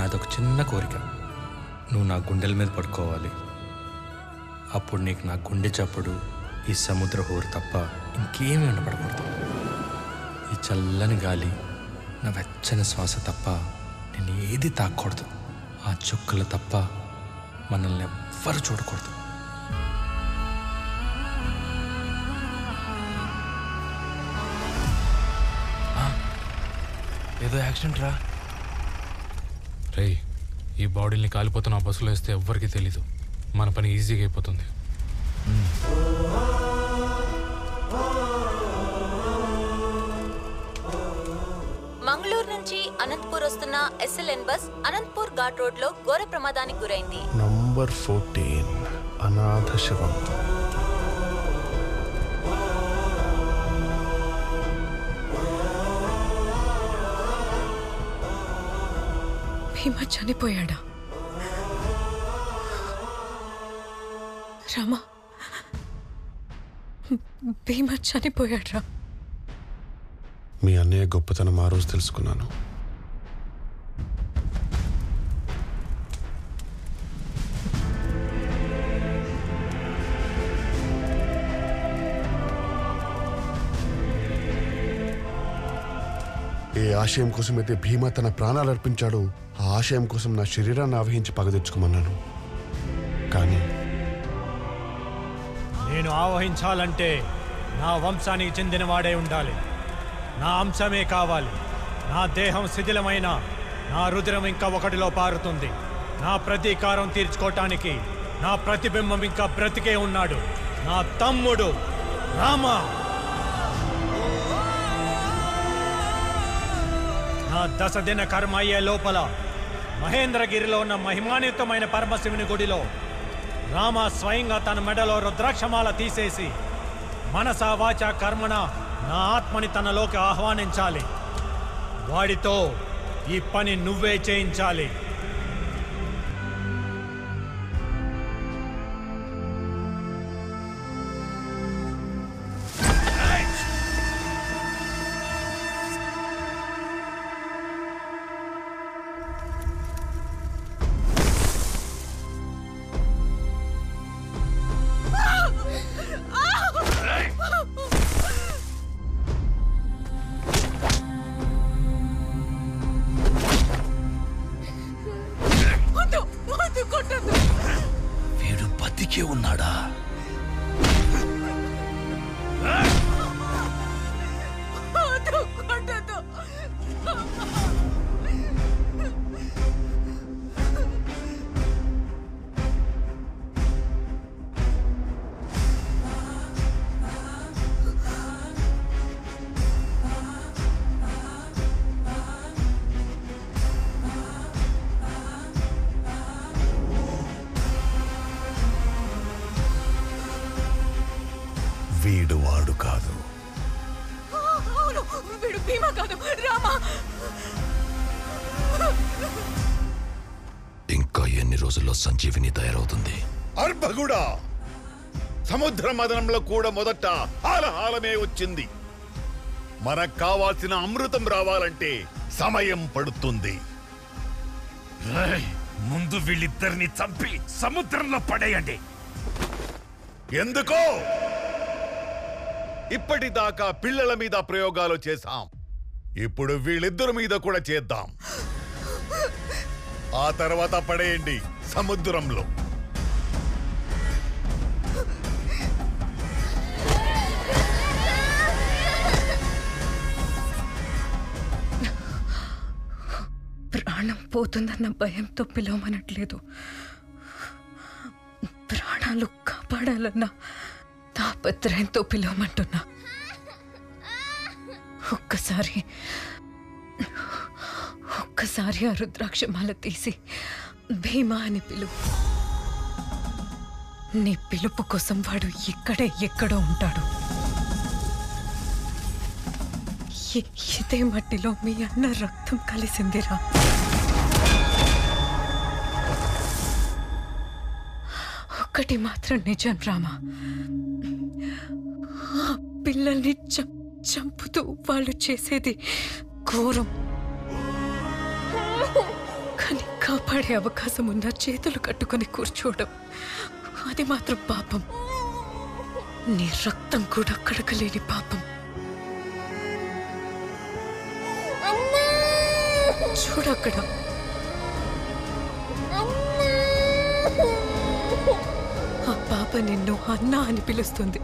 నాదొక చిన్న కోరిక, నువ్వు నా గుండెల మీద పడుకోవాలి. అప్పుడు నీకు నా గుండె చప్పుడు, ఈ సముద్ర హోరు తప్ప ఇంకేమీ ఉండబడకూడదు. ఈ చల్లని గాలి, నా వెచ్చని శ్వాస తప్ప నేను ఏది తాకూడదు. ఆ చుక్కలు తప్ప మనల్ని ఎవ్వరు చూడకూడదు. ఏదో యాక్సిడెంట్ రా. రేయ్, ఈ బాడీని కాలిపోతున్న ఆ బస్సులో వేస్తే ఎవ్వరికీ తెలీదు. మన పని ఈజీగా అయిపోతుంది. మంగళూరు నుంచి అనంతపూర్ వస్తున్న SLN bus Anantapur ghat road లో ఘోర ప్రమాదానికి గురైంది. నంబర్ 14 అనాథ శవం. భీమా చనిపోయాడా? రామా, భీమా చనిపోయాడ్రా. మీ అన్నయ్య గొప్పతనం ఆ రోజు తెలుసుకున్నాను. ఏ ఆశయం కోసమైతే భీమా తన ప్రాణాలు అర్పించాడో ఆ ఆశయం కోసం నా శరీరాన్ని ఆవహించి పగ తెచ్చుకోమన్నాను. కానీ నేను ఆవహించాలంటే నా వంశానికి చెందినవాడే ఉండాలి. నా అంశమే కావాలి. నా దేహం శిథిలమైన నా రుద్రం ఇంకా ఒకటిలో పారుతుంది. నా ప్రతీకారం తీర్చుకోవటానికి నా ప్రతిబింబం ఇంకా బ్రతికే ఉన్నాడు. నా తమ్ముడు రామ. నా 10 దిన కర్మ అయ్యే లోపల మహేంద్రగిరిలో ఉన్న మహిమాన్వితమైన పరమశివుని గుడిలో రామ స్వయంగా తన మెడలో రుద్రాక్షమాల తీసేసి మనసా వాచా కర్మణ నా ఆత్మని తనలోకి ఆహ్వానించాలి. వాడితో ఈ పని నువ్వే చేయించాలి. వీడు బతికే ఉన్నాడా? వీడు వాడు కాదు. వీడు భీమా కాదు, రామా. ఇంకా ఎన్ని రోజుల్లో సంజీవిని తయారవుతుంది? అర్భగుడా, సముద్ర మదనంలో కూడా మొదట హాలహాలమే వచ్చింది. మనకు కావాల్సిన అమృతం రావాలంటే సమయం పడుతుంది. ముందు వీళ్ళిద్దరిని చంపి సముద్రంలో పడేయండి. ఎందుకో? ఇప్పటిదాకా పిల్లల మీద ప్రయోగాలు చేశాం. ఇప్పుడు వీళ్ళిద్దరి మీద కూడా చేద్దాం. ఆ తర్వాత పడేయండి సముద్రంలో. ప్రాణం పోతుందన్న భయంతో పిలవమనట్లేదు. ప్రాణాలు కాపాడాలన్న తాపత్రయంతో పిలవమంటున్నా. ఒక్కసారి ఆ రుద్రాక్షమాల తీసి భీమా అని పిలువు. నీ పిలుపు కోసం వాడు ఎక్కడో ఉంటాడు. ఇదే మట్టిలో మీ అన్న రక్తం కలిసిందిరా. ఒక్కటి మాత్రం నిజం రామా, పిల్లల్ని చంపుతూ వాళ్ళు చేసేది ఘోరం. కానీ కాపాడే అవకాశం ఉన్న చేతులు కట్టుకొని కూర్చోవడం అది మాత్రం పాపం. నీ రక్తం కూడా కడకలేని పాపం. చూడక్కడ ఆ పాప నిన్ను అన్నా అని పిలుస్తుంది.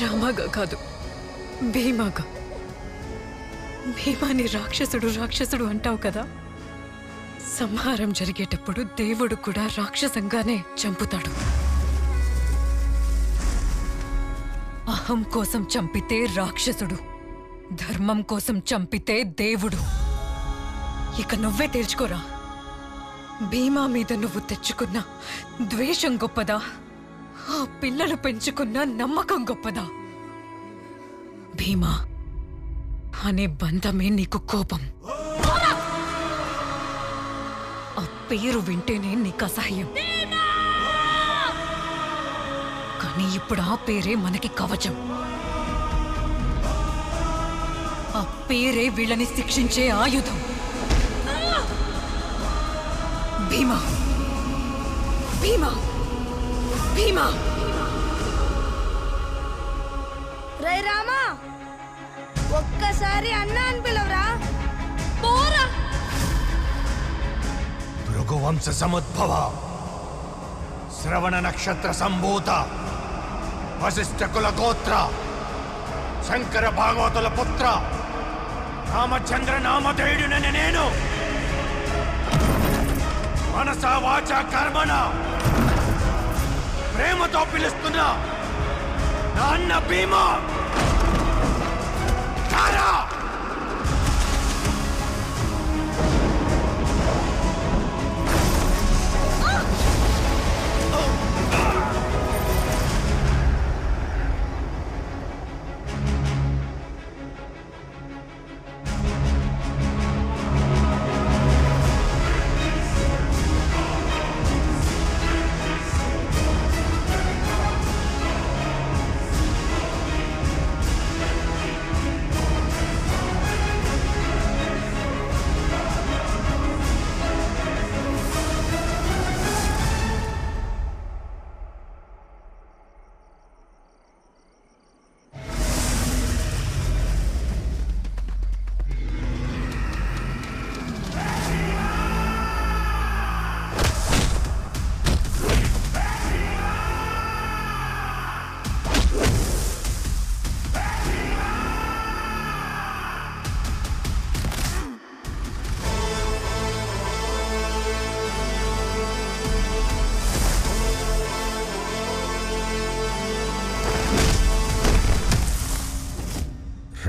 రామాగా కాదు, భీమాగా. భీమాని రాక్షసుడు రాక్షసుడు అంటావు కదా, సంహారం జరిగేటప్పుడు దేవుడు కూడా రాక్షసంగానే చంపుతాడు. అహం కోసం చంపితే రాక్షసుడు, ధర్మం కోసం చంపితే దేవుడు. ఇక నువ్వే తేల్చుకోరా. భీమా మీద నువ్వు తెచ్చుకున్న ద్వేషం గొప్పదా, ఆ పిల్లలు పెంచుకున్న నమ్మకం గొప్పదా? భీమా అనే బంధమే నీకు కోపం. ఆ పేరు వింటేనే నీకు అసహ్యం. కానీ ఇప్పుడు ఆ పేరే మనకి కవచం. ఆ పేరే వీళ్ళని శిక్షించే ఆయుధం. భీమా, భీమా, భీమా. రే రామా, ఒక్కసారి అన్నా అని పిలవరా. పోరా. భృగువంశ సముద్భవ, శ్రవణ నక్షత్ర సంభూత, వశిష్ఠ కుల గోత్ర, శంకర భాగవతుల పుత్ర, రామచంద్ర నామధేయుడినని నేను మనసా వాచా కర్మణ ప్రేమతో పిలుస్తున్నా నా అన్న భీమా.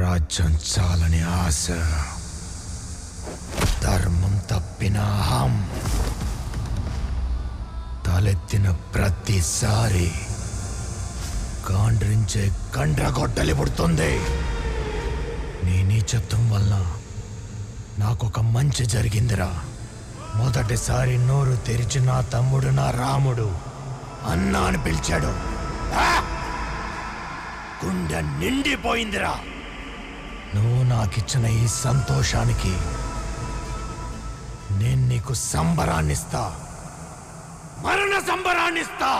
రాజ్యం చాలని ఆశ, ధర్మం తప్పిన అహం తలెత్తిన ప్రతిసారి గాండ్రించే కండ్రగొడ్డలి పుడుతుంది. నీ నీచత్వం వల్ల నాకొక మంచి జరిగిందిరా. మొదటిసారి నోరు తెరిచి నా తమ్ముడు, నా రాముడు అన్నా అని పిలిచాడు. గుండె నిండిపోయిందిరా. నువ్వు నాకిచ్చిన ఈ సంతోషానికి నేను నీకు సంబరాన్నిస్తా, మరణ సంబరాన్నిస్తా.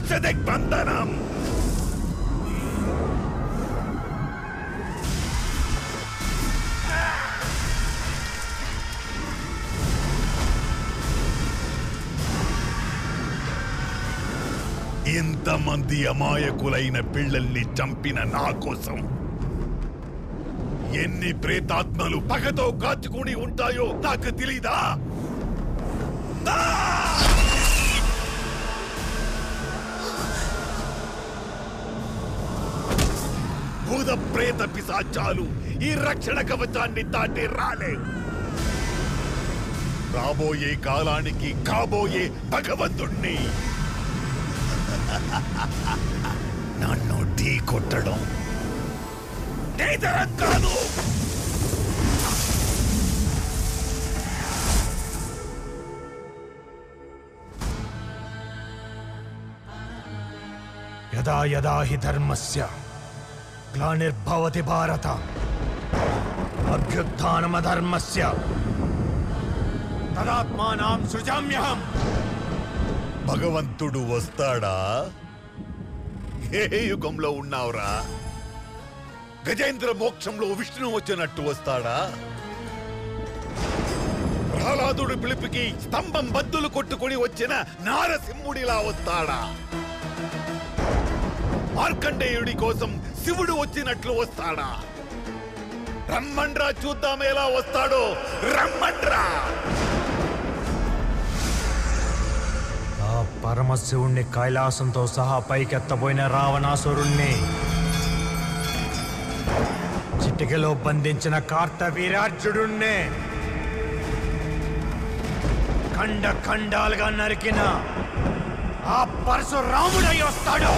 మత్స్యదిగ్బంధనం. ఇంతమంది అమాయకులైన పిల్లల్ని చంపిన నా కోసం ఎన్ని ప్రేతాత్మలు పగతో కాచుకుని ఉంటాయో నాకు తెలీదా? భూత ప్రేత పిశాచాలు ఈ రక్షణ కవచాన్ని దాటి రాలేవు. రాబోయే కాలానికి కాబోయే భగవంతుణ్ణి నన్ను ఢీ కొట్టడం నేతరం కాదు. యదా యదా హి ధర్మస్య గ్లానిర్భవతి భారత అభ్యుత్థానమధర్మస్య తదాత్మానాం సృజామ్యహం. భగవంతుడు వస్తాడా? ఏ యుగంలో ఉన్నావురా? గజేంద్ర మోక్షంలో విష్ణు వచ్చినట్టు వస్తాడా? ప్రహ్లాదుడు పిలుపుకి స్తంభం బద్దులు కొట్టుకుని వచ్చిన నారసింహుడిలా వస్తాడా? మార్కండేయుడి కోసం శివుడు వచ్చినట్లు వస్తాడా? రమ్మండ్రా, చూద్దాం ఎలా వస్తాడో. రమ్మండ్రా. ఆ పరమశివుణ్ణి కైలాసంతో సహా పైకెత్తబోయిన రావణాసురుణ్ణి చిటికలో బంధించిన కార్తవీర్యార్జునుణ్ణి ఖండ ఖండాలుగా నరికిన ఆ పరశురాముడై వస్తాడు.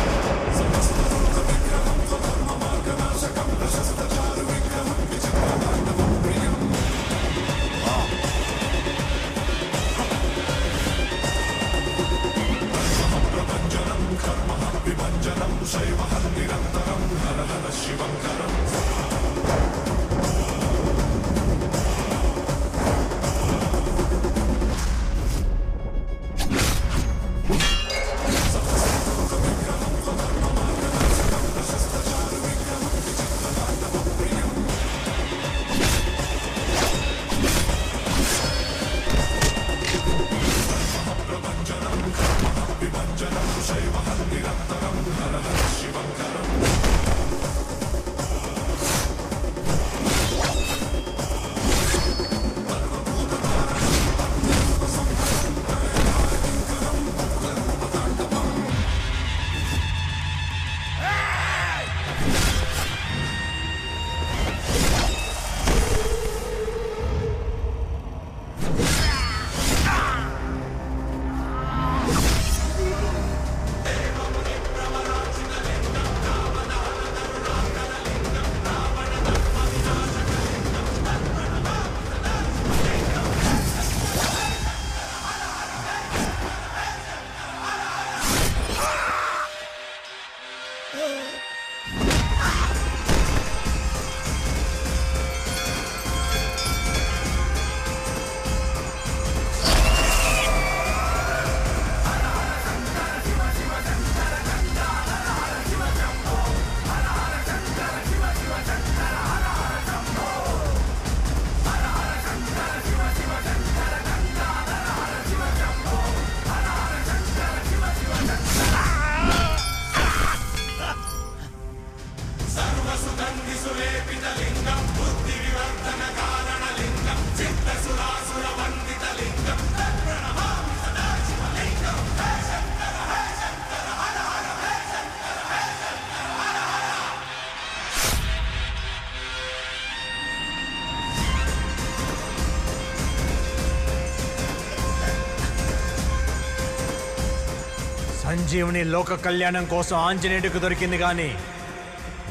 సంజీవుని లోక కళ్యాణం కోసం ఆంజనేయుడికి దొరికింది కానీ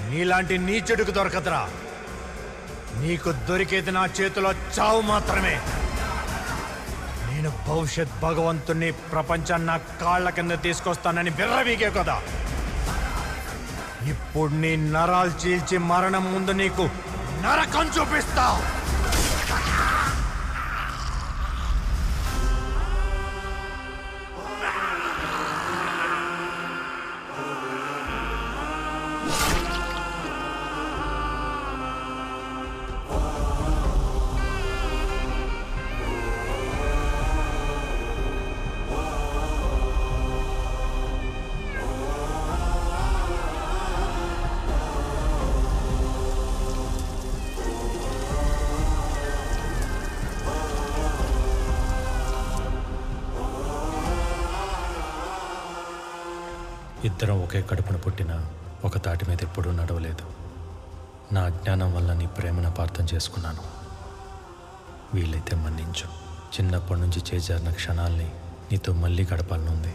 నీలాంటి నీచుడికి దొరకదురా. నీకు దొరికేది నా చేతిలో చావు మాత్రమే. నేను భవిష్యత్ భగవంతుణ్ణి ప్రపంచాన్ని నా కాళ్ల కింద తీసుకొస్తానని బిర్రవీగే కదా. ఇప్పుడు నీ నరాలు చీల్చి మరణం ముందు నీకు నరకం చూపిస్తా. ఇద్దరం ఒకే కడుపున పుట్టిన ఒక తాటి మీద ఎప్పుడూ నడవలేదు. నా అజ్ఞానం వల్ల నీ ప్రేమను అపార్థం చేసుకున్నాను. వీలైతే మన్నించు. చిన్నప్పటి నుంచి చేజారిన క్షణాల్ని నీతో మళ్ళీ గడపాలనుంది.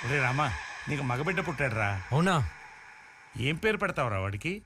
రే రామా, నీకు మగబిడ్డ పుట్టాడు రా. అవునా? ఏం పేరు పెడతావురా వాడికి?